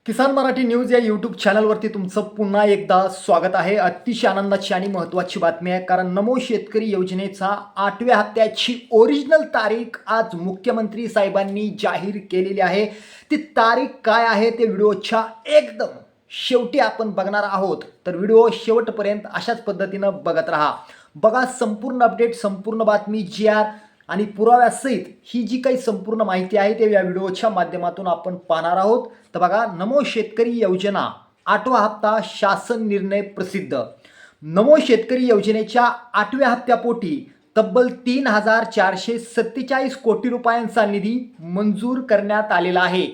किसान Marathi news या YouTube चॅनलवरती तुमचं पुन्हा एकदा स्वागत आहे। अतिशय आनंदाची आणि महत्त्वाची बातमी आहे, कारण नमो शेतकरी योजनेचा 8व्या हप्त्याची ओरिजिनल तारीख आज मुख्यमंत्री साहेबांनी जाहीर केलेली आहे। ती तारीख काय आहे ते व्हिडिओच्या एकदम शेवटी आपण बघणार आहोत, तर व्हिडिओ शेवटपर्यंत अशाच पद्धतीनं बघत राहा। बघा संपूर्ण अपडेट, संपूर्ण बातमी, GR आणि पुराव्यासहित ही जी काही संपूर्ण माहिती आहे ते या व्हिडिओच्या माध्यमातून आपण पाहणार आहोत। तर बघा, नमो शेतकरी योजना 8वा हप्ता शासन निर्णय प्रसिद्ध। नमो शेतकरी योजनेच्या 8व्या हप्त्यापोटी तब्बल 3,447 कोटी रुपयांचा निधी मंजूर करण्यात आलेला आहे।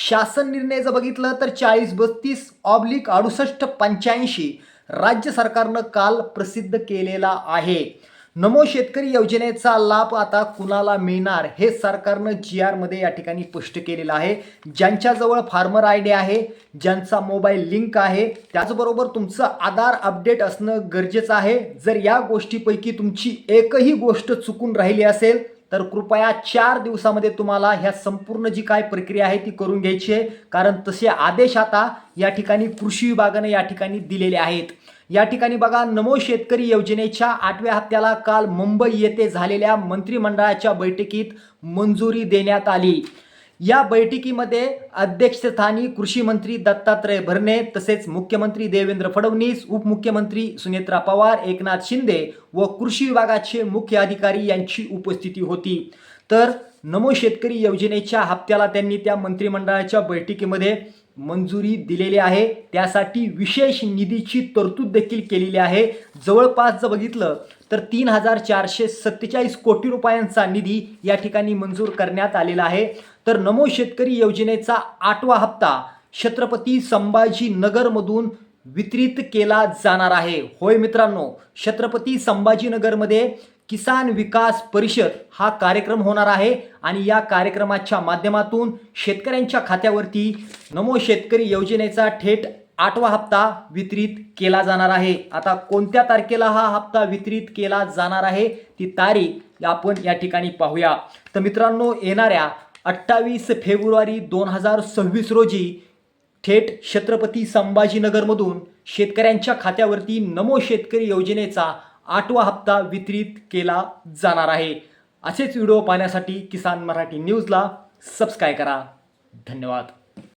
शासन निर्णय जर बघितलं तर 4032/6885 राज्य सरकारनं काल प्रसिद्ध केलेला आहे। नमो शेतकरी योजनेचा लाभ आता कुणाला मिळणार हे सरकारनं GR मध्ये या ठिकाणी स्पष्ट केलेलं आहे। ज्यांच्याजवळ फार्मर ID आहे, ज्यांचा मोबाईल लिंक आहे, त्याचबरोबर तुमचं आधार अपडेट असणं गरजेचं आहे। जर या गोष्टीपैकी तुमची एकही गोष्ट चुकून राहिली असेल तर कृपया 4 दिवसामध्ये तुम्हाला ह्या संपूर्ण जी काय प्रक्रिया आहे ती करून घ्यायची आहे, कारण तसे आदेश आता या ठिकाणी कृषी विभागाने या ठिकाणी दिलेले आहेत। या ठिकाणी बघा, नमो शेतकरी योजनेच्या 8व्या हप्त्याला काल मुंबई येथे झालेल्या मंत्रिमंडळाच्या बैठकीत मंजुरी देण्यात आली। या बैठकीमध्ये अध्यक्षस्थानी कृषी मंत्री दत्तात्रय भरणे, तसेच मुख्यमंत्री देवेंद्र फडणवीस, उपमुख्यमंत्री सुनेत्रा पवार, एकनाथ शिंदे व कृषी विभागाचे मुख्य अधिकारी यांची उपस्थिती होती। तर नमो शेतकरी योजनेच्या हप्त्याला त्यांनी त्या मंत्रिमंडळाच्या बैठकीमध्ये मंजुरी दिलेली आहे। त्यासाठी विशेष निधीची तरतूद देखील केलेली आहे। जवळपास जर बघितलं तर 3,447 कोटी रुपयांचा निधी या ठिकाणी मंजूर करण्यात आलेला आहे। तर नमो शेतकरी योजनेचा 8वा हप्ता छत्रपती संभाजीनगरमधून वितरित केला जाणार आहे। होय मित्रांनो, छत्रपती संभाजीनगरमध्ये किसान विकास परिषद हा कार्यक्रम होणार आहे आणि या कार्यक्रमाच्या माध्यमातून शेतकऱ्यांच्या खात्यावरती नमो शेतकरी योजनेचा थेट 8वा हप्ता वितरित केला जाणार आहे। आता कोणत्या तारखेला हा हप्ता वितरित केला जाणार आहे ती तारीख आपण या ठिकाणी पाहूया। तर मित्रांनो, येणाऱ्या 28 फेब्रुवारी 2026 रोजी थेट छत्रपती संभाजीनगरमधून शेतकऱ्यांच्या खात्यावरती नमो शेतकरी योजनेचा 8वा हप्ता वितरित केला जाणार आहे। असेच व्हिडिओ पाहण्यासाठी किसान मराठी न्यूजला सबस्क्राइब करा। धन्यवाद।